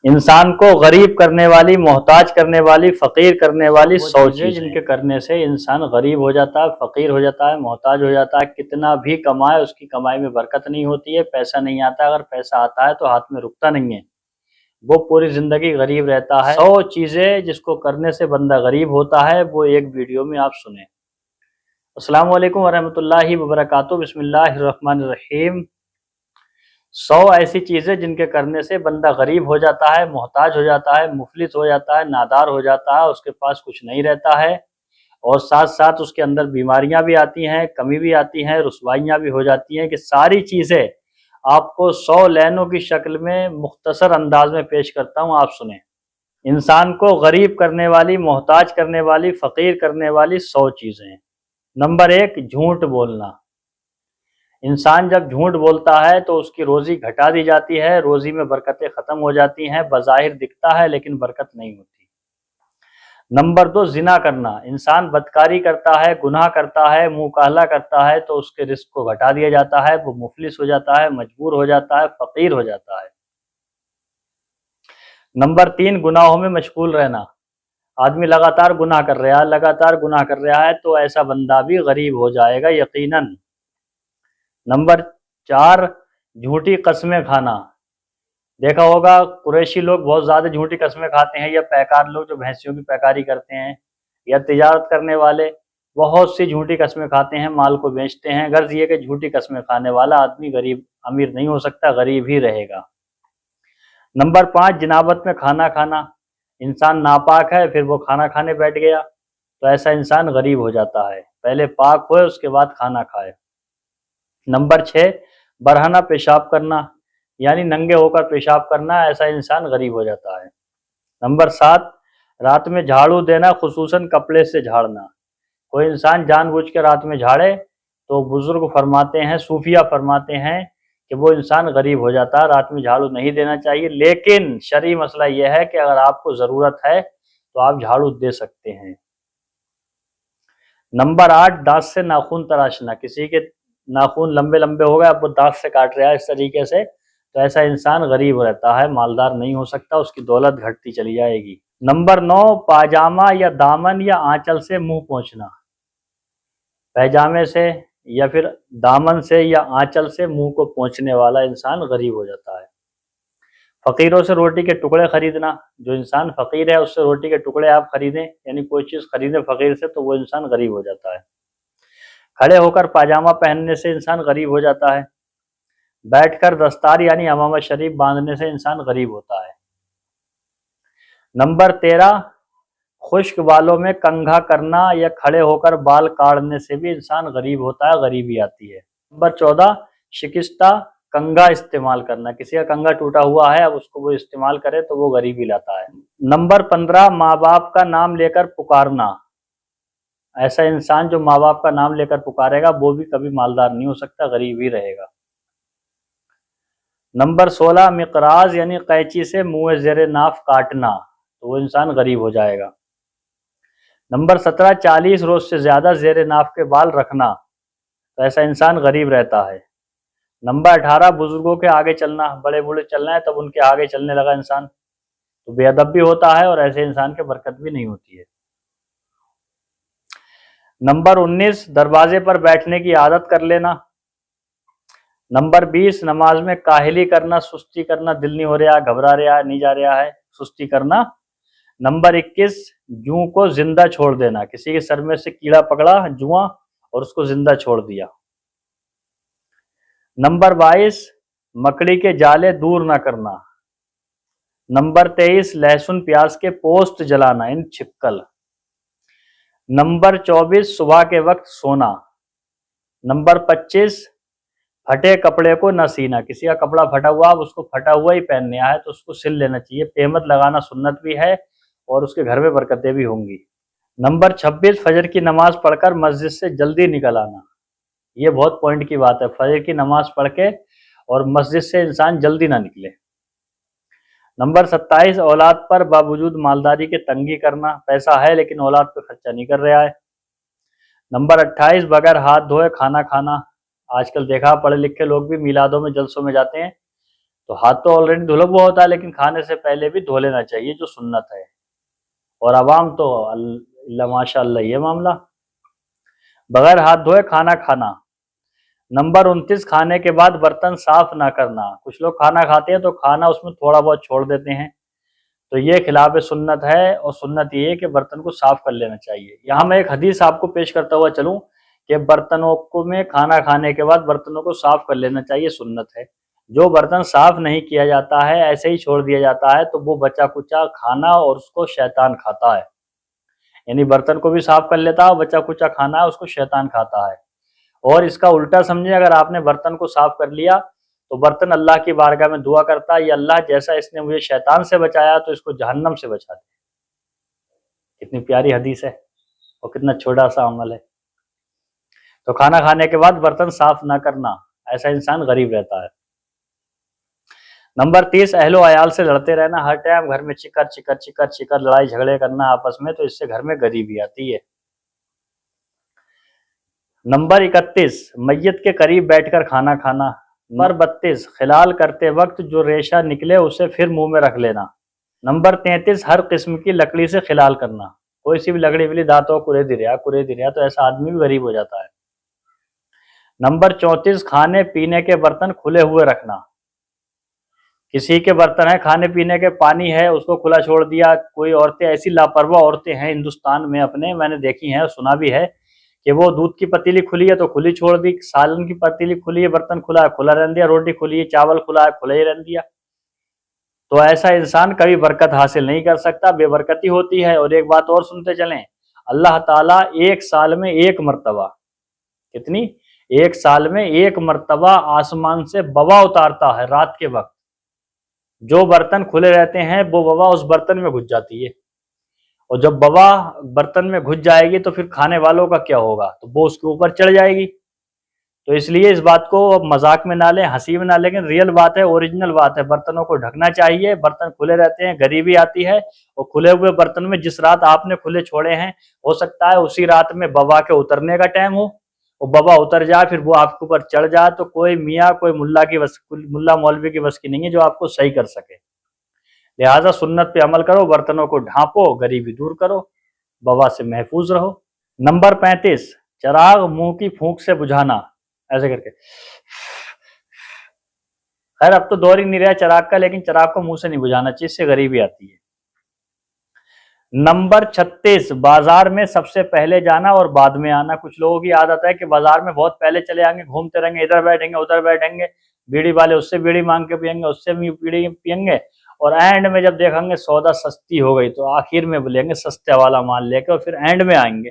انسان کو غریب کرنے والی، محتاج کرنے والی، فقیر کرنے والی 100 چیزیں جن کے کرنے سے انسان غریب ہو جاتا ہے، فقیر ہو جاتا ہے، محتاج ہو جاتا ہے۔ کتنا بھی کمائے اس کی کمائی میں برکت نہیں ہوتی ہے، پیسہ نہیں آتا، اگر پیسہ آتا ہے تو ہاتھ میں رکتا نہیں ہے، وہ پوری زندگی غریب رہتا ہے۔ 100 چیزیں جس کو کرنے سے بندہ غریب ہوتا ہے، وہ ایک ویڈیو میں آپ سنیں۔ السلام علیکم ورحمۃ اللہ وبرکاتہ۔ بسم اللہ الرحمن الرحیم۔ 100 ایسی چیزیں جن کے کرنے سے بندہ غریب ہو جاتا ہے، محتاج ہو جاتا ہے، مفلس ہو جاتا ہے، نادار ہو جاتا ہے، اس کے پاس کچھ نہیں رہتا ہے، اور ساتھ ساتھ اس کے اندر بیماریاں بھی آتی ہیں، کمی بھی آتی ہیں، رسوائیاں بھی ہو جاتی ہیں۔ کہ ساری چیزیں آپ کو 100 لائنوں کی شکل میں مختصر انداز میں پیش کرتا ہوں، آپ سنیں۔ انسان کو غریب کرنے والی، محتاج کرنے والی، فقیر کرنے والی 100 چیزیں۔ نمبر 1، جھوٹ بولنا۔ انسان جب جھوٹ بولتا ہے تو اس کی روزی گھٹا دی جاتی ہے، روزی میں برکتیں ختم ہو جاتی ہیں، بظاہر دکھتا ہے لیکن برکت نہیں ہوتی۔ نمبر 2، زنا کرنا۔ انسان بدکاری کرتا ہے، گناہ کرتا ہے، منہ کالا کرتا ہے تو اس کے رزق کو گھٹا دیا جاتا ہے، وہ مفلس ہو جاتا ہے، مجبور ہو جاتا ہے، فقیر ہو جاتا ہے۔ نمبر 3، گناہوں میں مشغول رہنا۔ آدمی لگاتار گناہ کر رہا ہے، لگاتار گناہ کر رہا ہے تو ایسا بندہ بھی غریب ہو جائے گا یقیناً۔ نمبر 4، جھوٹی قسمیں کھانا۔ دیکھا ہوگا قریشی لوگ بہت زیادہ جھوٹی قسمیں کھاتے ہیں، یا پیکار لوگ جو بھینسیوں کی پیکاری کرتے ہیں، یا تجارت کرنے والے بہت سی جھوٹی قسمیں کھاتے ہیں، مال کو بیچتے ہیں۔ غرض یہ کہ جھوٹی قسمیں کھانے والا آدمی غریب امیر نہیں ہو سکتا، غریب ہی رہے گا۔ نمبر 5، جنابت میں کھانا کھانا۔ انسان ناپاک ہے پھر وہ کھانا کھانے بیٹھ گیا تو ایسا انسان غریب ہو جاتا ہے، پہلے پاک ہوئے اس کے بعد کھانا کھائے۔ نمبر 6، برہنہ پیشاب کرنا، یعنی ننگے ہو کر پیشاب کرنا، ایسا انسان غریب ہو جاتا ہے۔ نمبر 7، رات میں جھاڑو دینا، خصوصاً کپڑے سے جھاڑنا۔ کوئی انسان جان بوجھ کے رات میں جھاڑے تو بزرگ فرماتے ہیں، صوفیہ فرماتے ہیں کہ وہ انسان غریب ہو جاتا ہے، رات میں جھاڑو نہیں دینا چاہیے۔ لیکن شرعی مسئلہ یہ ہے کہ اگر آپ کو ضرورت ہے تو آپ جھاڑو دے سکتے ہیں۔ نمبر 8، دانت سے ناخن تراشنا۔ کسی کے ناخن لمبے لمبے ہو گئے، اب وہ دانت سے کاٹ رہا ہے اس طریقے سے، تو ایسا انسان غریب رہتا ہے، مالدار نہیں ہو سکتا، اس کی دولت گھٹتی چلی جائے گی۔ نمبر 9، پاجامہ یا دامن یا آنچل سے منہ پوچھنا۔ پیجامے سے یا پھر دامن سے یا آنچل سے منہ کو پوچھنے والا انسان غریب ہو جاتا ہے۔ فقیروں سے روٹی کے ٹکڑے خریدنا۔ جو انسان فقیر ہے اس سے روٹی کے ٹکڑے آپ خریدیں، یعنی کوئی چیز خریدیں فقیر سے، تو وہ انسان غریب ہو جاتا ہے۔ کھڑے ہو کر پاجامہ پہننے سے انسان غریب ہو جاتا ہے۔ بیٹھ کر دستار یعنی عمامہ شریف باندھنے سے انسان غریب ہوتا ہے۔ نمبر 13، خشک بالوں میں کنگھا کرنا یا کھڑے ہو کر بال کاٹنے سے بھی انسان غریب ہوتا ہے، غریبی آتی ہے۔ نمبر 14، شکستہ کنگھا استعمال کرنا۔ کسی کا کنگھا ٹوٹا ہوا ہے، اب اس کو وہ استعمال کرے تو وہ غریبی لاتا ہے۔ نمبر 15، ماں باپ کا نام لے کر پکارنا۔ ایسا انسان جو ماں باپ کا نام لے کر پکارے گا وہ بھی کبھی مالدار نہیں ہو سکتا، غریب ہی رہے گا۔ نمبر 16، مقراض یعنی قینچی سے منہ زیر ناف کاٹنا، تو وہ انسان غریب ہو جائے گا۔ نمبر 17، 40 روز سے زیادہ زیر ناف کے بال رکھنا، تو ایسا انسان غریب رہتا ہے۔ نمبر 18، بزرگوں کے آگے چلنا۔ بڑے بوڑھے چل رہے ہیں تب ان کے آگے چلنے لگا انسان تو بے ادب بھی ہوتا ہے، اور ایسے انسان کے برکت بھی نہیں ہوتی ہے۔ نمبر 19، دروازے پر بیٹھنے کی عادت کر لینا۔ نمبر 20، نماز میں کاہلی کرنا، سستی کرنا، دل نہیں ہو رہا، گھبرا رہا ہے، نہیں جا رہا ہے، سستی کرنا۔ نمبر 21، جوں کو زندہ چھوڑ دینا۔ کسی کے سر میں سے کیڑا پکڑا جواں اور اس کو زندہ چھوڑ دیا۔ نمبر 22، مکڑی کے جالے دور نہ کرنا۔ نمبر 23، لہسن پیاز کے پوست جلانا، ان چھپکل۔ نمبر 24، صبح کے وقت سونا۔ نمبر 25، پھٹے کپڑے کو نہ سینا۔ کسی کا کپڑا پھٹا ہوا، اب اس کو پھٹا ہوا ہی پہننے ہے تو اس کو سل لینا چاہیے۔ پہمت لگانا سنت بھی ہے اور اس کے گھر میں برکتیں بھی ہوں گی۔ نمبر 26، فجر کی نماز پڑھ کر مسجد سے جلدی نکل آنا۔ یہ بہت پوائنٹ کی بات ہے، فجر کی نماز پڑھ کے اور مسجد سے انسان جلدی نہ نکلے۔ نمبر 27، اولاد پر باوجود مالداری کے تنگی کرنا۔ پیسہ ہے لیکن اولاد پہ خرچہ نہیں کر رہا ہے۔ نمبر 28، بغیر ہاتھ دھوئے کھانا کھانا۔ آج کل دیکھا پڑھے لکھے لوگ بھی میلادوں میں جلسوں میں جاتے ہیں تو ہاتھ تو آلریڈی دھلا ہوا ہوتا ہے، لیکن کھانے سے پہلے بھی دھو لینا چاہیے جو سنت ہے۔ اور عوام تو اللہ ماشاء اللہ یہ معاملہ بغیر ہاتھ دھوئے کھانا کھانا۔ نمبر 29، کھانے کے بعد برتن صاف نہ کرنا۔ کچھ لوگ کھانا کھاتے ہیں تو کھانا اس میں تھوڑا بہت چھوڑ دیتے ہیں، تو یہ خلاف سنت ہے، اور سنت یہ ہے کہ برتن کو صاف کر لینا چاہیے۔ یہاں میں ایک حدیث آپ کو پیش کرتا ہوا چلوں کہ برتنوں کو میں کھانا کھانے کے بعد برتنوں کو صاف کر لینا چاہیے، سنت ہے۔ جو برتن صاف نہیں کیا جاتا ہے، ایسے ہی چھوڑ دیا جاتا ہے، تو وہ بچا کچا کھانا اور اس کو شیطان کھاتا ہے۔ یعنی برتن کو بھی صاف کر لیتا ہے، بچا کچا کھانا ہے اس کو شیطان کھاتا ہے۔ اور اس کا الٹا سمجھے، اگر آپ نے برتن کو صاف کر لیا تو برتن اللہ کی بارگاہ میں دعا کرتا ہے، یا اللہ جیسا اس نے مجھے شیطان سے بچایا تو اس کو جہنم سے بچا دے۔ کتنی پیاری حدیث ہے اور کتنا چھوٹا سا عمل ہے۔ تو کھانا کھانے کے بعد برتن صاف نہ کرنا، ایسا انسان غریب رہتا ہے۔ نمبر 30، اہل و عیال سے لڑتے رہنا، ہر ٹائم گھر میں چکر چکر چکر چکر لڑائی جھگڑے کرنا آپس میں، تو اس سے گھر میں غریبی آتی ہے۔ نمبر 31، میت کے قریب بیٹھ کر کھانا کھانا۔ نمبر 32، خلال کرتے وقت جو ریشہ نکلے اسے پھر منہ میں رکھ لینا۔ نمبر 33، ہر قسم کی لکڑی سے خلال کرنا۔ کوئی سی بھی لکڑی ملی دانتوں کرے دیا تو ایسا آدمی بھی غریب ہو جاتا ہے۔ نمبر 34، کھانے پینے کے برتن کھلے ہوئے رکھنا۔ کسی کے برتن ہے، کھانے پینے کے پانی ہے، اس کو کھلا چھوڑ دیا۔ کوئی عورتیں ایسی لاپرواہ عورتیں ہیں ہندوستان میں اپنے، میں نے دیکھی ہیں، سنا بھی ہے کہ وہ دودھ کی پتیلی کھلی ہے تو کھلی چھوڑ دی، سالن کی پتیلی کھلی ہے، برتن کھلا ہے کھلا رہن دیا، روٹی کھلی ہے چاول کھلا ہے کھلا ہی رہن دیا۔ تو ایسا انسان کبھی برکت حاصل نہیں کر سکتا، بے برکتی ہوتی ہے۔ اور ایک بات اور سنتے چلیں، اللہ تعالیٰ ایک سال میں ایک مرتبہ، کتنی؟ ایک سال میں ایک مرتبہ آسمان سے وبا اتارتا ہے رات کے وقت۔ جو برتن کھلے رہتے ہیں وہ وبا اس برتن میں گھس جاتی ہے، اور جب وبا برتن میں گھس جائے گی تو پھر کھانے والوں کا کیا ہوگا؟ تو وہ اس کے اوپر چڑھ جائے گی۔ تو اس لیے اس بات کو مذاق میں نہ لیں، ہنسی میں نہ، لیکن ریئل بات ہے، اوریجنل بات ہے۔ برتنوں کو ڈھکنا چاہیے، برتن کھلے رہتے ہیں غریبی آتی ہے، اور کھلے ہوئے برتن میں جس رات آپ نے کھلے چھوڑے ہیں ہو سکتا ہے اسی رات میں وبا کے اترنے کا ٹائم ہو، اور وبا اتر جائے پھر وہ آپ کے اوپر چڑھ جائے، تو کوئی میاں کوئی ملا مولوی کی بس کی نہیں ہے جو آپ کو صحیح کر سکے۔ لہٰذا سنت پہ عمل کرو، برتنوں کو ڈھانپو، غریبی دور کرو، وبا سے محفوظ رہو۔ نمبر 35، چراغ منہ کی پھونک سے بجھانا، ایسے کر کے۔ خیر اب تو دور ہی نہیں رہا چراغ کا، لیکن چراغ کو منہ سے نہیں بجھانا چاہیے، اس سے غریبی آتی ہے۔ نمبر 36، بازار میں سب سے پہلے جانا اور بعد میں آنا۔ کچھ لوگوں کی عادت ہے کہ بازار میں بہت پہلے چلے آئیں گے، گھومتے رہیں گے، ادھر بیٹھیں گے ادھر بیٹھیں گے، بیڑی والے اس سے بیڑی مانگ کے پئیں گے، اس سے بیڑی پئیں گے، اور اینڈ میں جب دیکھیں گے سودا سستی ہو گئی تو آخر میں بولیں گے سستے والا مال لے کے، اور پھر اینڈ میں آئیں گے۔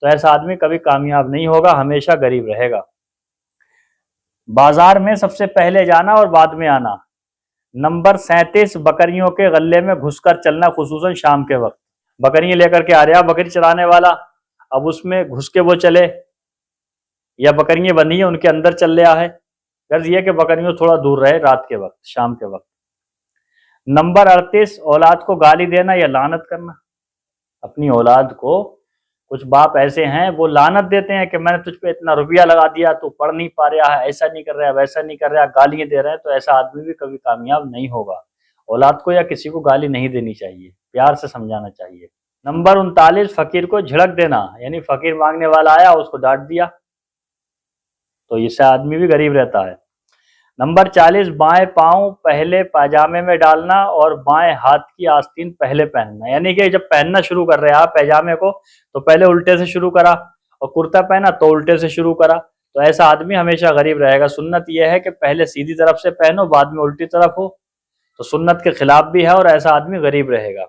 تو ایسا آدمی کبھی کامیاب نہیں ہوگا، ہمیشہ غریب رہے گا۔ بازار میں سب سے پہلے جانا اور بعد میں آنا۔ نمبر 37، بکریوں کے غلے میں گھس کر چلنا، خصوصاً شام کے وقت۔ بکریاں لے کر کے آ رہا بکری چرانے والا، اب اس میں گھس کے وہ چلے، یا بکریاں بندھی ہیں ان کے اندر چل رہا ہے، غرض یہ کہ بکریوں تھوڑا دور رہے رات کے وقت، شام کے وقت۔ نمبر 38، اولاد کو گالی دینا یا لعنت کرنا۔ اپنی اولاد کو کچھ باپ ایسے ہیں وہ لعنت دیتے ہیں کہ میں نے تجھ پہ اتنا روپیہ لگا دیا، تو پڑھ نہیں پا رہا ہے، ایسا نہیں کر رہا ہے، ویسا نہیں کر رہا ہے، گالیاں دے رہے ہیں، تو ایسا آدمی بھی کبھی کامیاب نہیں ہوگا۔ اولاد کو یا کسی کو گالی نہیں دینی چاہیے، پیار سے سمجھانا چاہیے۔ نمبر 39، فقیر کو جھڑک دینا، یعنی فقیر مانگنے والا آیا اس کو ڈانٹ دیا، تو اس سے آدمی بھی غریب رہتا ہے۔ نمبر 40، بائیں پاؤں پہلے پاجامے میں ڈالنا اور بائیں ہاتھ کی آستین پہلے پہننا، یعنی کہ جب پہننا شروع کر رہے آپ پیجامے کو تو پہلے الٹے سے شروع کرا، اور کرتا پہنا تو الٹے سے شروع کرا، تو ایسا آدمی ہمیشہ غریب رہے گا۔ سنت یہ ہے کہ پہلے سیدھی طرف سے پہنو بعد میں الٹی طرف ہو، تو سنت کے خلاف بھی ہے، اور ایسا آدمی غریب رہے گا۔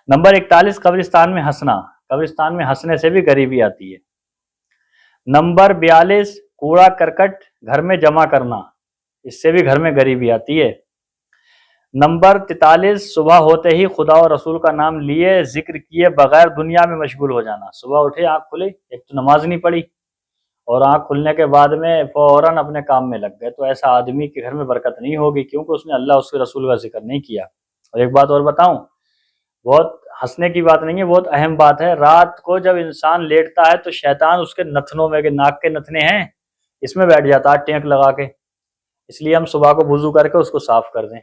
نمبر 41، قبرستان میں ہنسنا، قبرستان میں ہنسنے سے بھی غریبی آتی ہے۔ نمبر 42، کوڑا کرکٹ گھر میں جمع کرنا، اس سے بھی گھر میں غریبی آتی ہے۔ نمبر 43، صبح ہوتے ہی خدا اور رسول کا نام لیے ذکر کیے بغیر دنیا میں مشغول ہو جانا۔ صبح اٹھے آنکھ کھلی، ایک تو نماز نہیں پڑھی، اور آنکھ کھلنے کے بعد میں فوراً اپنے کام میں لگ گئے، تو ایسا آدمی کے گھر میں برکت نہیں ہوگی، کیونکہ اس نے اللہ اس کے رسول کا ذکر نہیں کیا۔ اور ایک بات اور بتاؤں، بہت ہنسنے کی بات نہیں ہے، بہت اہم بات ہے۔ رات کو جب انسان لیٹتا ہے تو شیطان اس کے نتنوں میں، کہ ناک کے نتنے ہیں، اس میں بیٹھ جاتا ہے ٹینک لگا کے۔ اس لیے ہم صبح کو وضو کر کے اس کو صاف کر دیں۔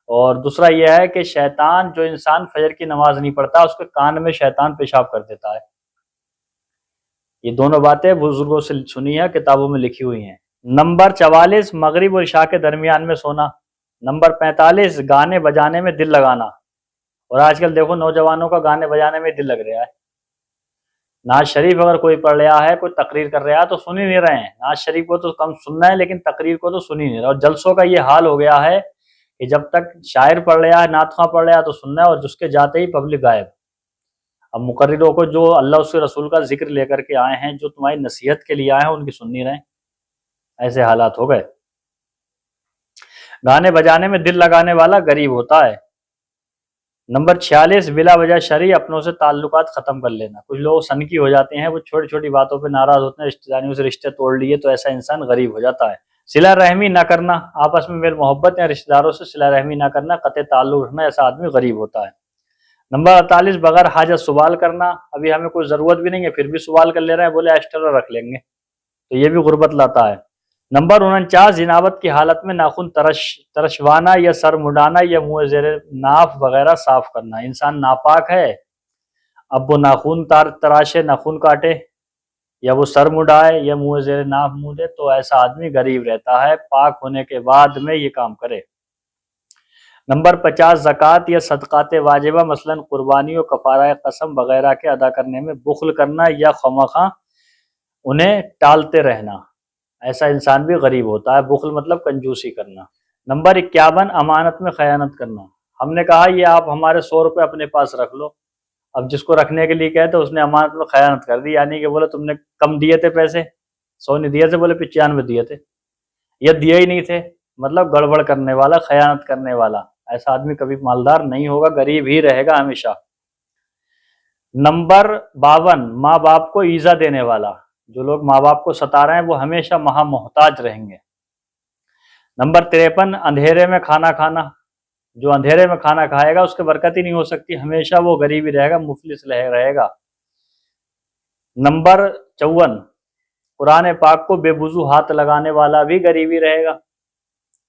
اور دوسرا یہ ہے کہ شیطان، جو انسان فجر کی نماز نہیں پڑھتا اس کے کان میں شیطان پیشاب کر دیتا ہے۔ یہ دونوں باتیں بزرگوں سے سنی ہیں، کتابوں میں لکھی ہوئی ہیں۔ نمبر 44 مغرب اور عشاء کے درمیان میں سونا۔ نمبر 45 گانے بجانے میں دل لگانا۔ اور آج کل دیکھو نوجوانوں کا گانے بجانے میں دل لگ رہا ہے۔ نعت شریف اگر کوئی پڑھ رہا ہے، کوئی تقریر کر رہا ہے تو سن ہی نہیں رہے ہیں۔ نعت شریف کو تو کم سننا ہے لیکن تقریر کو تو سن ہی نہیں رہا۔ اور جلسوں کا یہ حال ہو گیا ہے کہ جب تک شاعر پڑھ رہا ہے، نعت خواں پڑھ رہا ہے تو سننا ہے، اور جس کے جاتے ہی پبلک غائب۔ اب مقرروں کو جو اللہ اس کے رسول کا ذکر لے کر کے آئے ہیں، جو تمہاری نصیحت کے لیے آئے ہیں، ان کی سن نہیں رہے ہیں۔ ایسے حالات ہو گئے۔ گانے بجانے میں دل لگانے والا غریب ہوتا ہے۔ نمبر 46 بلا وجہ شرعی اپنوں سے تعلقات ختم کر لینا۔ کچھ لوگ سنکی ہو جاتے ہیں، وہ چھوٹی چھوٹی باتوں پہ ناراض ہوتے ہیں، رشتہ داریوں سے رشتے توڑ لیے، تو ایسا انسان غریب ہو جاتا ہے۔ صلہ رحمی نہ کرنا، آپس میں میل محبت یا رشتہ داروں سے صلہ رحمی نہ کرنا، قطع تعلق رکھنا، ایسا آدمی غریب ہوتا ہے۔ نمبر 48 بغیر حاجت سوال کرنا۔ ابھی ہمیں کوئی ضرورت بھی نہیں ہے پھر بھی سوال کر لے رہے ہیں، بولے ایکسٹرا رکھ لیں گے، تو یہ بھی غربت لاتا ہے۔ نمبر 49 جنابت کی حالت میں ناخن ترشوانا یا سر مڈانا یا منہ زیر ناف وغیرہ صاف کرنا۔ انسان ناپاک ہے، اب وہ ناخن تراشے، ناخن کاٹے، یا وہ سر مڈائے یا منہ زیر ناف منہ دے، تو ایسا آدمی غریب رہتا ہے۔ پاک ہونے کے بعد میں یہ کام کرے۔ نمبر 50 زکوٰۃ یا صدقات واجبہ مثلا قربانی و کفارہ قسم وغیرہ کے ادا کرنے میں بخل کرنا یا خواہ انہیں ٹالتے رہنا، ایسا انسان بھی غریب ہوتا ہے۔ بخل مطلب کنجوسی کرنا۔ نمبر 51 امانت میں خیانت کرنا۔ ہم نے کہا یہ آپ ہمارے 100 روپے اپنے پاس رکھ لو، اب جس کو رکھنے کے لیے کہے تو اس نے امانت میں خیانت کر دی، یعنی کہ بولے تم نے کم دیے تھے پیسے، 100 نہیں دیے تھے، بولے 95 دیے تھے، یا دیے ہی نہیں تھے، مطلب گڑبڑ کرنے والا، خیانت کرنے والا۔ ایسا آدمی کبھی مالدار نہیں ہوگا، غریب ہی رہے گا ہمیشہ۔ نمبر 52 ماں باپ کو ایذا دینے والا۔ جو لوگ ماں باپ کو ستا رہے ہیں وہ ہمیشہ مہا محتاج رہیں گے۔ نمبر 53 اندھیرے میں کھانا کھانا۔ جو اندھیرے میں کھانا کھائے گا اس کی برکت ہی نہیں ہو سکتی، ہمیشہ وہ غریب ہی رہے گا، مفلس رہے گا۔ نمبر 54 قرآن پاک کو بے وضو ہاتھ لگانے والا بھی غریب ہی رہے گا۔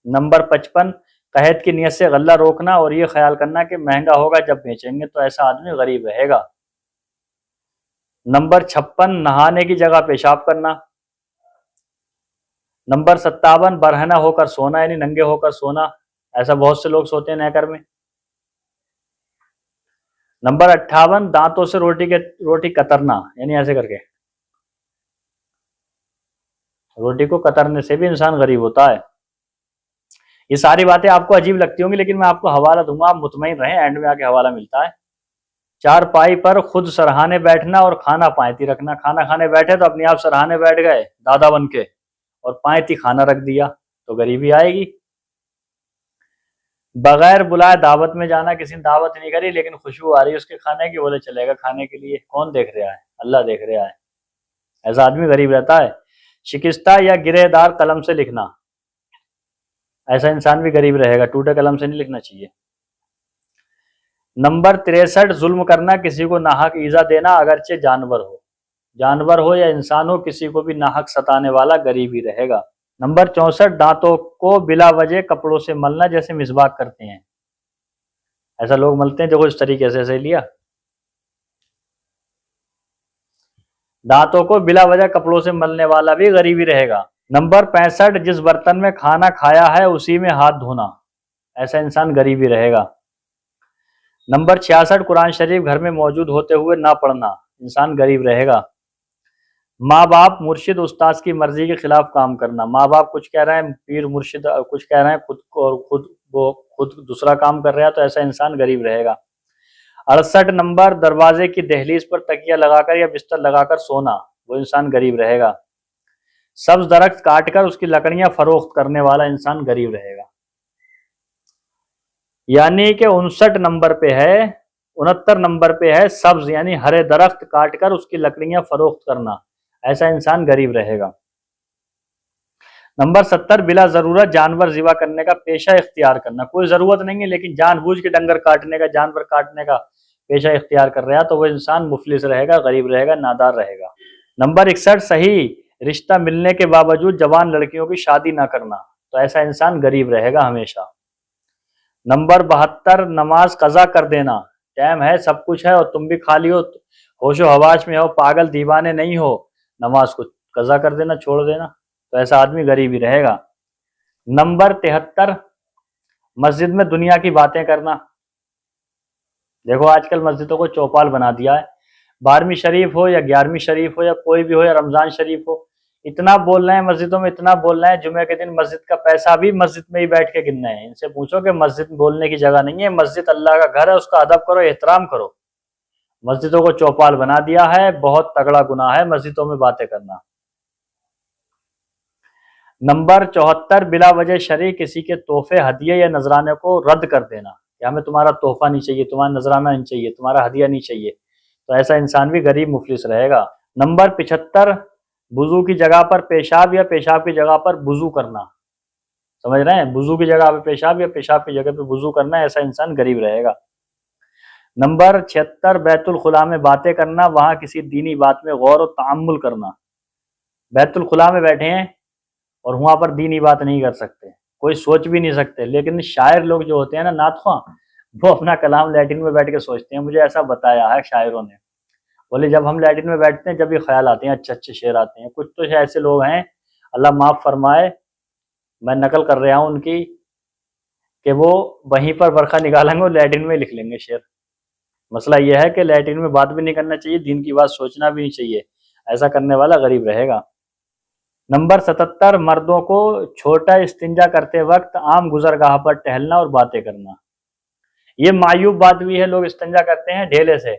نمبر 55 قحط کی نیت سے غلہ روکنا اور یہ خیال کرنا کہ مہنگا ہوگا جب بیچیں گے، تو ایسا آدمی غریب رہے گا۔ نمبر 56 نہانے کی جگہ پیشاب کرنا۔ نمبر 57 برہنہ ہو کر سونا، یعنی ننگے ہو کر سونا، ایسا بہت سے لوگ سوتے ہیں نیکر میں۔ نمبر 58 دانتوں سے روٹی کترنا، یعنی ایسے کر کے روٹی کو کترنے سے بھی انسان غریب ہوتا ہے۔ یہ ساری باتیں آپ کو عجیب لگتی ہوں گی لیکن میں آپ کو حوالہ دوں گا، آپ مطمئن رہیں، اینڈ میں آ کے حوالہ ملتا ہے۔ چار پائی پر خود سرہانے بیٹھنا اور کھانا پائتی رکھنا۔ کھانا کھانے بیٹھے تو اپنے آپ سرہانے بیٹھ گئے دادا بن کے، اور پائتی کھانا رکھ دیا تو غریبی آئے گی۔ بغیر بلائے دعوت میں جانا، کسی نے دعوت نہیں کری لیکن خوشبو آ رہی ہے اس کے کھانے کی، بولے چلے گا کھانے کے لیے، کون دیکھ رہا ہے؟ اللہ دیکھ رہا ہے، ایسا آدمی غریب رہتا ہے۔ شکستہ یا گرہ دار قلم سے لکھنا، ایسا انسان بھی غریب رہے گا، ٹوٹے قلم سے نہیں لکھنا چاہیے۔ نمبر 63 ظلم کرنا، کسی کو ناحق ایذا دینا، اگرچہ جانور ہو یا انسان ہو، کسی کو بھی ناحق ستانے والا غریب ہی رہے گا۔ نمبر 64 دانتوں کو بلا وجہ کپڑوں سے ملنا، جیسے مسواک کرتے ہیں، ایسا لوگ ملتے ہیں، دیکھو اس طریقے سے لیا، دانتوں کو بلا وجہ کپڑوں سے ملنے والا بھی غریب ہی رہے گا۔ نمبر 65 جس برتن میں کھانا کھایا ہے اسی میں ہاتھ دھونا، ایسا انسان غریب ہی رہے گا۔ نمبر 66 قرآن شریف گھر میں موجود ہوتے ہوئے نہ پڑھنا، انسان غریب رہے گا۔ ماں باپ مرشد استاذ کی مرضی کے خلاف کام کرنا، ماں باپ کچھ کہہ رہے ہیں، پیر مرشد کچھ کہہ رہے ہیں، خود دوسرا کام کر رہا ہے، تو ایسا انسان غریب رہے گا۔ 68 نمبر دروازے کی دہلیز پر تکیہ لگا کر یا بستر لگا کر سونا، وہ انسان غریب رہے گا۔ سبز درخت کاٹ کر اس کی لکڑیاں فروخت کرنے والا انسان غریب رہے گا۔ یعنی کہ 69 نمبر پہ ہے سبز، یعنی ہرے درخت کاٹ کر اس کی لکڑیاں فروخت کرنا، ایسا انسان غریب رہے گا۔ نمبر 70 بلا ضرورت جانور ذبح کرنے کا پیشہ اختیار کرنا، کوئی ضرورت نہیں ہے لیکن جان بوجھ کے ڈنگر کاٹنے کا، جانور کاٹنے کا پیشہ اختیار کر رہا ہے، تو وہ انسان مفلس رہے گا، غریب رہے گا، نادار رہے گا۔ نمبر 61 صحیح رشتہ ملنے کے باوجود جوان لڑکیوں کی شادی نہ کرنا، تو ایسا انسان غریب رہے گا ہمیشہ۔ نمبر 72 نماز قضا کر دینا، ٹائم ہے سب کچھ ہے اور تم بھی خالی ہو، ہوش و حواس میں ہو، پاگل دیوانے نہیں ہو، نماز کو قضا کر دینا، چھوڑ دینا، تو ایسا آدمی غریب ہی رہے گا۔ نمبر 73 مسجد میں دنیا کی باتیں کرنا۔ دیکھو آج کل مسجدوں کو چوپال بنا دیا ہے، 12ویں شریف ہو یا 11ویں شریف ہو یا کوئی بھی ہو یا رمضان شریف ہو، اتنا بول رہے ہیں مسجدوں میں، اتنا بول رہے ہیں، جمعے کے دن مسجد کا پیسہ بھی مسجد میں ہی بیٹھ کے گننا ہے۔ ان سے پوچھو کہ مسجد بولنے کی جگہ نہیں ہے، مسجد اللہ کا گھر ہے، اس کا ادب کرو، احترام کرو۔ مسجدوں کو چوپال بنا دیا ہے، بہت تگڑا گناہ ہے مسجدوں میں باتیں کرنا۔ نمبر 74 بلا وجہ شرعی کسی کے تحفے، ہدیے یا نذرانے کو رد کر دینا، کہ ہمیں تمہارا تحفہ نہیں چاہیے، تمہارا نذرانہ نہیں چاہیے، تمہارا ہدیہ نہیں چاہیے، تو ایسا انسان بھی غریب مفلس رہے گا۔ نمبر 75 وضو کی جگہ پر پیشاب یا پیشاب کی جگہ پر وضو کرنا، سمجھ رہے ہیں، وضو کی جگہ پہ پیشاب یا پیشاب کی جگہ پہ وضو کرنا، ایسا انسان غریب رہے گا۔ نمبر 76 بیت الخلاء میں باتیں کرنا، وہاں کسی دینی بات میں غور و تأمل کرنا۔ بیت الخلاء میں بیٹھے ہیں اور وہاں پر دینی بات نہیں کر سکتے، کوئی سوچ بھی نہیں سکتے، لیکن شاعر لوگ جو ہوتے ہیں نا، نعت خواں، وہ اپنا کلام لیٹرین میں بیٹھ کے سوچتے ہیں۔ مجھے ایسا بتایا ہے شاعروں نے، بولے جب ہم لیٹرین میں بیٹھتے ہیں جب یہ خیال آتے ہیں، اچھے اچھے شعر آتے ہیں۔ کچھ تو ایسے لوگ ہیں، اللہ معاف فرمائے، میں نقل کر رہا ہوں ان کی، کہ وہ وہیں پر برقع نکالیں گے اور لیٹرین میں لکھ لیں گے شعر۔ مسئلہ یہ ہے کہ لیٹرین میں بات بھی نہیں کرنا چاہیے، دین کی بات سوچنا بھی نہیں چاہیے، ایسا کرنے والا غریب رہے گا۔ نمبر 77 مردوں کو چھوٹا استنجا کرتے وقت عام گزرگاہ پر ٹہلنا اور باتیں کرنا۔ یہ معیوب بات بھی ہے، لوگ استنجا کرتے ہیں ڈھیلے سے،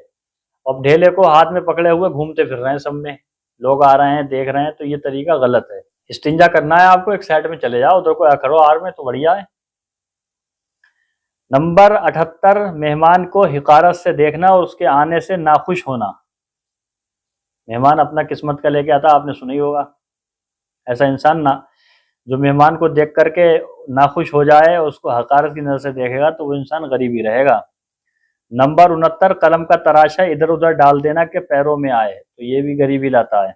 اب ڈھیلے کو ہاتھ میں پکڑے ہوئے گھومتے پھر رہے ہیں، سب میں لوگ آ رہے ہیں دیکھ رہے ہیں، تو یہ طریقہ غلط ہے۔ استنجا کرنا ہے آپ کو، ایک سائڈ میں چلے جاؤ، ادھر کو کرو آر میں، تو بڑھیا ہے۔ نمبر 78 مہمان کو حقارت سے دیکھنا اور اس کے آنے سے ناخوش ہونا۔ مہمان اپنا قسمت کا لے کے آتا، آپ نے سنا ہی ہوگا، ایسا انسان نہ جو مہمان کو دیکھ کر کے ناخوش ہو جائے، اس کو حقارت کی نظر سے دیکھے گا، تو وہ انسان غریب ہی رہے گا۔ نمبر 69 قلم کا تراشا ادھر ادھر ڈال دینا کہ پیروں میں آئے، تو یہ بھی غریبی لاتا ہے،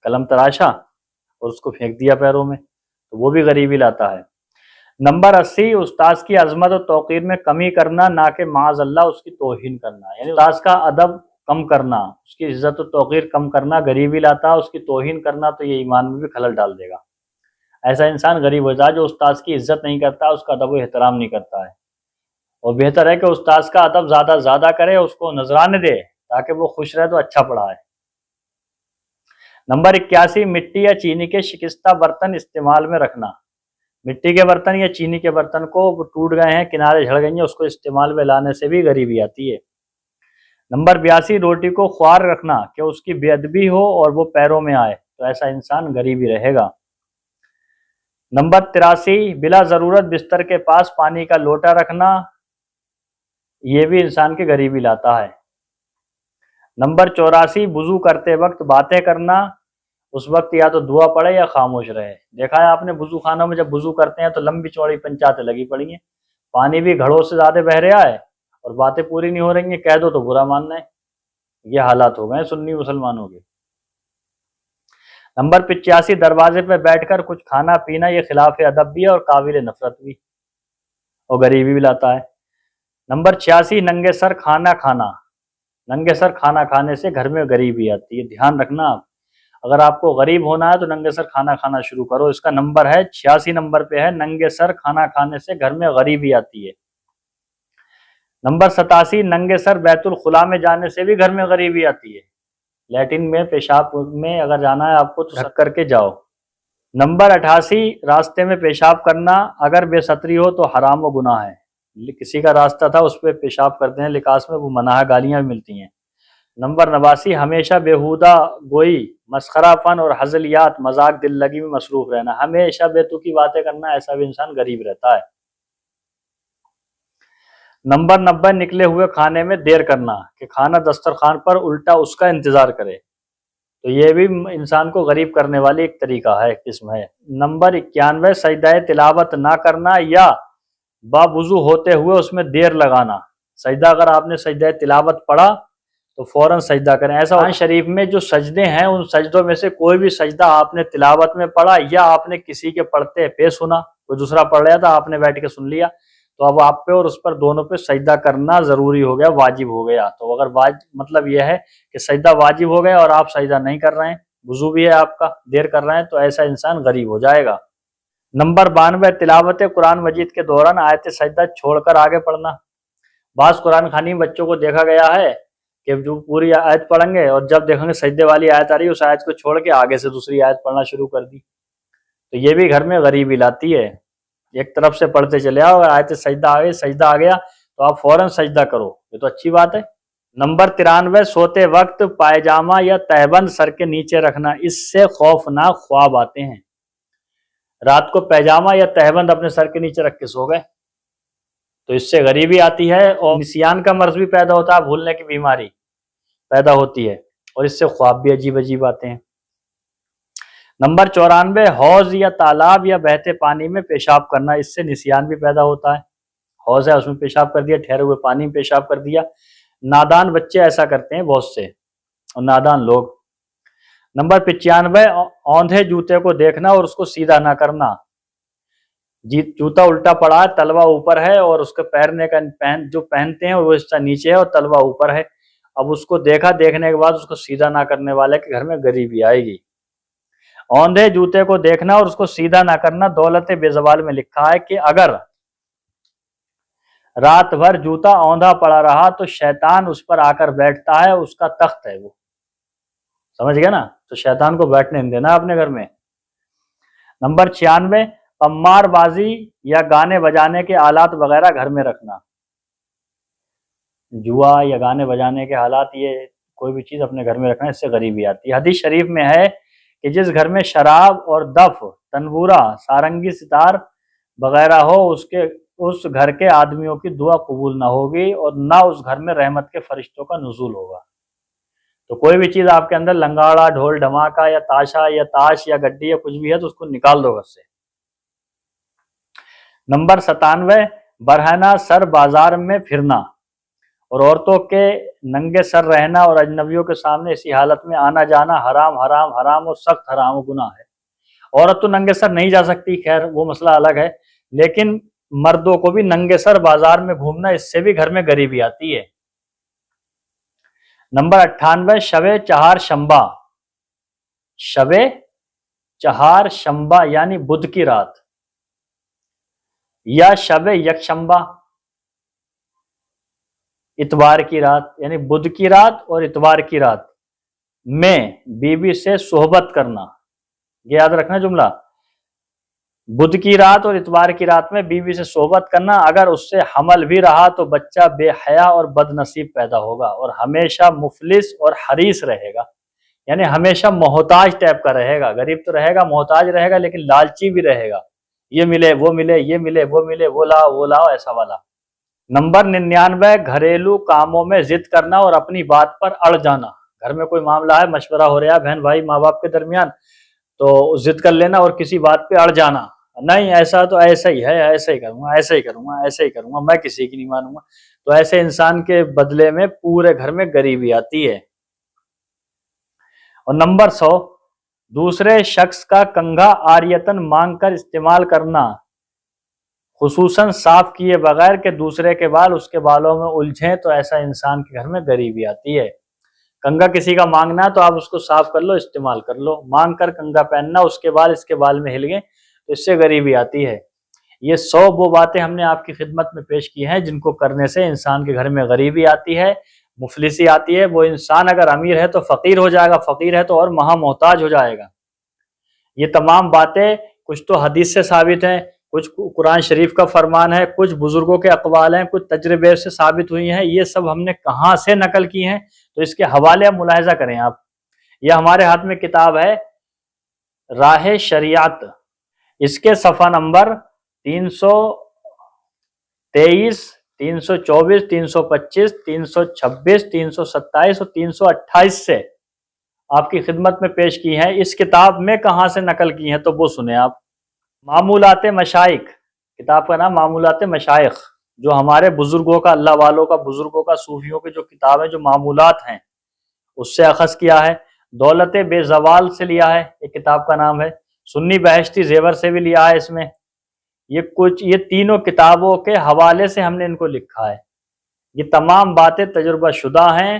قلم تراشا اور اس کو پھینک دیا پیروں میں، تو وہ بھی غریبی لاتا ہے۔ نمبر 80 استاذ کی عظمت و توقیر میں کمی کرنا، نہ کہ معاذ اللہ اس کی توہین کرنا، یعنی استاذ کا ادب کم کرنا، اس کی عزت و توقیر کم کرنا غریبی لاتا ہے، اس کی توہین کرنا تو یہ ایمان میں بھی خلل ڈال دے گا۔ ایسا انسان غریب ہوتا ہے جو استاذ کی عزت نہیں کرتا، اس کا ادب و احترام نہیں کرتا ہے، اور بہتر ہے کہ استاذ کا ادب زیادہ کرے، اس کو نذرانے دے تاکہ وہ خوش رہے تو اچھا پڑھائے۔ نمبر 81 مٹی یا چینی کے شکستہ برتن استعمال میں رکھنا، مٹی کے برتن یا چینی کے برتن کو ٹوٹ گئے ہیں، کنارے جھڑ گئی ہیں، اس کو استعمال میں لانے سے بھی غریبی آتی ہے۔ نمبر 82 روٹی کو خوار رکھنا کہ اس کی بے ادبی ہو اور وہ پیروں میں آئے، تو ایسا انسان غریبی رہے گا۔ نمبر 83 بلا ضرورت بستر کے پاس پانی کا لوٹا رکھنا، یہ بھی انسان کی غریبی لاتا ہے۔ نمبر 84 وضو کرتے وقت باتیں کرنا، اس وقت یا تو دعا پڑھے یا خاموش رہے۔ دیکھا ہے آپ نے وضو خانوں میں جب وضو کرتے ہیں تو لمبی چوڑی پنچاتیں لگی پڑی ہیں، پانی بھی گھڑوں سے زیادہ بہ رہا ہے اور باتیں پوری نہیں ہو رہی ہیں، کہہ دو تو برا ماننا ہے۔ یہ حالات ہو گئے سنی مسلمانوں کے۔ نمبر 85 دروازے پہ بیٹھ کر کچھ کھانا پینا، یہ خلاف ادب بھی ہے اور قابل نفرت بھی، اور غریبی بھی لاتا ہے۔ نمبر 86 ننگے سر کھانا کھانا، ننگے سر کھانا کھانے سے گھر میں غریبی آتی ہے، دھیان رکھنا آپ، اگر آپ کو غریب ہونا ہے تو ننگے سر کھانا کھانا شروع کرو۔ اس کا نمبر ہے 86 نمبر پہ ہے، ننگے سر کھانا کھانے سے گھر میں غریبی آتی ہے۔ نمبر 87 ننگے سر بیت الخلاء میں جانے سے بھی گھر میں غریبی آتی ہے، لیٹرین میں پیشاب میں اگر جانا ہے آپ کو تو ڈھک کر کے جاؤ۔ نمبر 88 راستے میں پیشاب کرنا، اگر بے ستری ہو تو حرام و گناہ ہے، کسی کا راستہ تھا اس پہ پیشاب کرتے ہیں لکاس میں، وہ منع ہے، گالیاں بھی ملتی ہیں۔ نمبر 89 ہمیشہ بیہودہ گوئی، مسخرہ فن اور ہزلیات، مذاق دل لگی میں مصروف رہنا، ہمیشہ بیتوکی باتیں کرنا، ایسا بھی انسان غریب رہتا ہے۔ نمبر 90 نکلے ہوئے کھانے میں دیر کرنا، کہ کھانا دسترخوان پر الٹا اس کا انتظار کرے، تو یہ بھی انسان کو غریب کرنے والی ایک طریقہ ہے، ایک قسم ہے۔ نمبر 91 سجدہ تلاوت نہ کرنا یا باوضو ہوتے ہوئے اس میں دیر لگانا، سجدہ اگر آپ نے سجدہ تلاوت پڑھا تو فوراً سجدہ کریں۔ ایسا قرآن شریف میں جو سجدے ہیں ان سجدوں میں سے کوئی بھی سجدہ آپ نے تلاوت میں پڑھا یا آپ نے کسی کے پڑھتے پہ سنا، کوئی دوسرا پڑھ رہا تھا آپ نے بیٹھ کے سن لیا، تو اب آپ پہ اور اس پر دونوں پہ سجدہ کرنا ضروری ہو گیا، واجب ہو گیا۔ تو اگر مطلب یہ ہے کہ سجدہ واجب ہو گیا اور آپ سجدہ نہیں کر رہے ہیں، وضو بھی ہے آپ کا، دیر کر رہے ہیں، تو ایسا انسان غریب ہو جائے گا۔ نمبر 92، تلاوت قرآن مجید کے دوران آیت سجدہ چھوڑ کر آگے پڑھنا۔ بعض قرآن خوانی بچوں کو دیکھا گیا ہے کہ جو پوری آیت پڑھیں گے اور جب دیکھیں گے سجدے والی آیت آ رہی ہے اس آیت کو چھوڑ کے آگے سے دوسری آیت پڑھنا شروع کر دی، تو یہ بھی گھر میں غریبی لاتی ہے۔ ایک طرف سے پڑھتے چلے آؤ، آیت سجدہ آ گئی، سجدہ آ گیا تو آپ فوراً سجدہ کرو، یہ تو اچھی بات ہے۔ نمبر 93، سوتے وقت پائجامہ یا تہبند سر کے نیچے رکھنا، اس سے خوفناک خواب آتے ہیں۔ رات کو پیجامہ یا تہبند اپنے سر کے نیچے رکھ کے سو گئے تو اس سے غریبی آتی ہے اور نسیان کا مرض بھی پیدا ہوتا ہے، بھولنے کی بیماری پیدا ہوتی ہے، اور اس سے خواب بھی عجیب عجیب آتے ہیں۔ نمبر 94، حوض یا تالاب یا بہتے پانی میں پیشاب کرنا، اس سے نسیان بھی پیدا ہوتا ہے۔ حوض ہے اس میں پیشاب کر دیا، ٹھہرے ہوئے پانی میں پیشاب کر دیا، نادان بچے ایسا کرتے ہیں بہت سے، اور نادان لوگ۔ نمبر 95، اوندھے جوتے کو دیکھنا اور اس کو سیدھا نہ کرنا۔ جوتا الٹا پڑا ہے، تلوا اوپر ہے، اور اس کے پیرنے کا جو پہنتے ہیں وہ حصہ نیچے ہے اور تلوا اوپر ہے، اب اس کو دیکھنے کے بعد اس کو سیدھا نہ کرنے والے کے گھر میں غریبی آئے گی۔ اوندھے جوتے کو دیکھنا اور اس کو سیدھا نہ کرنا، دولت بے زوال میں لکھا ہے کہ اگر رات بھر جوتا اوندھا پڑا رہا تو شیطان اس پر آ کر بیٹھتا ہے، اس کا تخت ہے وہ، سمجھ گئے نا، تو شیطان کو بیٹھنے نہیں دینا اپنے گھر میں۔ نمبر 96، قمار بازی یا گانے بجانے کے آلات وغیرہ گھر میں رکھنا۔ جوا یا گانے بجانے کے حالات، یہ کوئی بھی چیز اپنے گھر میں رکھنا، اس سے غریبی آتی ہے۔ حدیث شریف میں ہے کہ جس گھر میں شراب اور دف، تنبورہ، سارنگی، ستار وغیرہ ہو اس گھر کے آدمیوں کی دعا قبول نہ ہوگی اور نہ اس گھر میں رحمت کے فرشتوں کا نزول ہوگا۔ تو کوئی بھی چیز آپ کے اندر لنگاڑا، ڈھول ڈھماکا یا تاشا یا تاش یا گڈی یا کچھ بھی ہے تو اس کو نکال دو گھر سے۔ نمبر 97، برہنہ سر بازار میں پھرنا اور عورتوں کے ننگے سر رہنا اور اجنبیوں کے سامنے اسی حالت میں آنا جانا حرام حرام حرام اور سخت حرام و گناہ ہے۔ عورت تو ننگے سر نہیں جا سکتی، خیر وہ مسئلہ الگ ہے، لیکن مردوں کو بھی ننگے سر بازار میں گھومنا، اس سے بھی گھر میں غریبی آتی ہے۔ نمبر 98، شب چہار شنبہ، شب چہار شنبہ یعنی بدھ کی رات، یا شب یکشنبہ اتوار کی رات، یعنی بدھ کی رات اور اتوار کی رات میں بیوی سے صحبت کرنا، یہ یاد رکھنا جملہ، بدھ کی رات اور اتوار کی رات میں بیوی سے صحبت کرنا، اگر اس سے حمل بھی رہا تو بچہ بے حیا اور بد نصیب پیدا ہوگا اور ہمیشہ مفلس اور حریص رہے گا، یعنی ہمیشہ محتاج ٹائپ کا رہے گا، غریب تو رہے گا، محتاج رہے گا، لیکن لالچی بھی رہے گا، یہ ملے وہ ملے، یہ ملے وہ ملے، وہ لاؤ ایسا والا۔ نمبر 99، گھریلو کاموں میں ضد کرنا اور اپنی بات پر اڑ جانا۔ گھر میں کوئی معاملہ ہے، مشورہ ہو رہا ہے بہن بھائی ماں باپ کے درمیان، تو ضد کر لینا اور کسی بات پہ اڑ جانا، نہیں ایسا تو ایسا ہی ہے، ایسا ہی کروں گا، ایسا ہی کروں گا، ایسا ہی کروں گا، میں کسی کی نہیں مانوں گا، تو ایسے انسان کے بدلے میں پورے گھر میں غریبی آتی ہے۔ اور نمبر 100، دوسرے شخص کا کنگھا عاریتن مانگ کر استعمال کرنا، خصوصاً صاف کیے بغیر کہ دوسرے کے بال اس کے بالوں میں الجھیں، تو ایسا انسان کے گھر میں غریبی آتی ہے۔ کنگھا کسی کا مانگنا ہے تو آپ اس کو صاف کر لو، استعمال کر لو، مانگ کر کنگھا پہننا، اس کے بال اس کے بال میں ہل گئے تو اس سے غریبی آتی ہے۔ یہ 100 وہ باتیں ہم نے آپ کی خدمت میں پیش کی ہیں جن کو کرنے سے انسان کے گھر میں غریبی آتی ہے، مفلسی آتی ہے، وہ انسان اگر امیر ہے تو فقیر ہو جائے گا، فقیر ہے تو اور مہا محتاج ہو جائے گا۔ یہ تمام باتیں کچھ تو حدیث سے ثابت ہیں، کچھ قرآن شریف کا فرمان ہے، کچھ بزرگوں کے اقوال ہیں، کچھ تجربے سے ثابت ہوئی ہیں، یہ سب ہم نے کہاں سے نقل کی ہیں تو اس کے حوالے ملاحظہ کریں آپ۔ یہ ہمارے ہاتھ میں کتاب ہے راہ شریعت، اس کے صفحہ نمبر 323، 324، 325، 326، 327 اور 328 سے آپ کی خدمت میں پیش کی ہیں۔ اس کتاب میں کہاں سے نقل کی ہیں تو وہ سنیں آپ۔ معمولات مشائخ، کتاب کا نام معمولات مشائخ، جو ہمارے بزرگوں کا، اللہ والوں کا، بزرگوں کا، صوفیوں کی جو کتاب ہے، جو معمولات ہیں اس سے اخذ کیا ہے، دولت بے زوال سے لیا ہے، ایک کتاب کا نام ہے، سنی بہشتی زیور سے بھی لیا ہے اس میں۔ یہ تینوں کتابوں کے حوالے سے ہم نے ان کو لکھا ہے۔ یہ تمام باتیں تجربہ شدہ ہیں،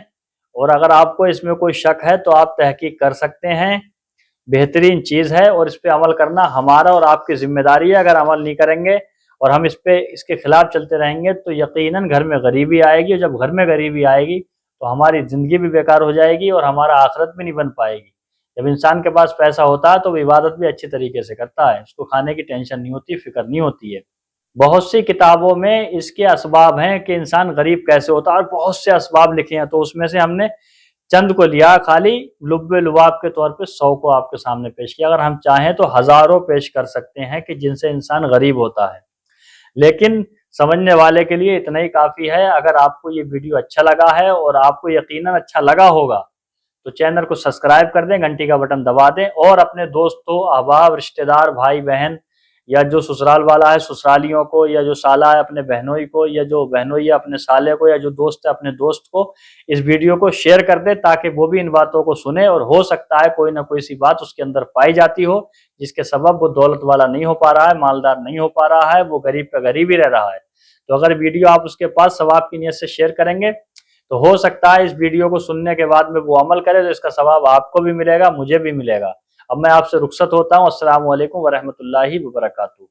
اور اگر آپ کو اس میں کوئی شک ہے تو آپ تحقیق کر سکتے ہیں، بہترین چیز ہے، اور اس پہ عمل کرنا ہمارا اور آپ کی ذمہ داری ہے۔ اگر عمل نہیں کریں گے اور ہم اس کے خلاف چلتے رہیں گے تو یقیناً گھر میں غریبی آئے گی، اور جب گھر میں غریبی آئے گی تو ہماری زندگی بھی بیکار ہو جائے گی اور ہمارا آخرت بھی نہیں بن پائے گی۔ جب انسان کے پاس پیسہ ہوتا ہے تو وہ عبادت بھی اچھی طریقے سے کرتا ہے، اس کو کھانے کی ٹینشن نہیں ہوتی، فکر نہیں ہوتی ہے۔ بہت سی کتابوں میں اس کے اسباب ہیں کہ انسان غریب کیسے ہوتا ہے، اور بہت سے اسباب لکھے ہیں، تو اس میں سے ہم نے چند کو لیا، خالی لب لباب کے طور پہ 100 کو آپ کے سامنے پیش کیا۔ اگر ہم چاہیں تو ہزاروں پیش کر سکتے ہیں کہ جن سے انسان غریب ہوتا ہے، لیکن سمجھنے والے کے لیے اتنا ہی کافی ہے۔ اگر آپ کو یہ ویڈیو اچھا لگا ہے، اور آپ کو یقیناً اچھا لگا ہوگا، تو چینل کو سبسکرائب کر دیں، گھنٹی کا بٹن دبا دیں، اور اپنے دوستوں، احباب، رشتہ دار، بھائی بہن، یا جو سسرال والا ہے سسرالیوں کو، یا جو سالہ ہے اپنے بہنوئی کو، یا جو بہنوئی ہے اپنے سالے کو، یا جو دوست ہے اپنے دوست کو اس ویڈیو کو شیئر کر دے، تاکہ وہ بھی ان باتوں کو سنے، اور ہو سکتا ہے کوئی نہ کوئی سی بات اس کے اندر پائی جاتی ہو جس کے سبب وہ دولت والا نہیں ہو پا رہا ہے، مالدار نہیں ہو پا رہا ہے، وہ غریب کا غریب ہی رہ رہا ہے۔ تو اگر ویڈیو آپ اس کے پاس ثواب کی نیت سے شیئر کریں گے تو ہو سکتا ہے اس ویڈیو کو سننے کے بعد میں وہ عمل کرے، تو اس کا ثواب آپ کو بھی ملے گا، مجھے بھی ملے گا۔ اب میں آپ سے رخصت ہوتا ہوں۔ السلام علیکم ورحمۃ اللہ وبرکاتہ۔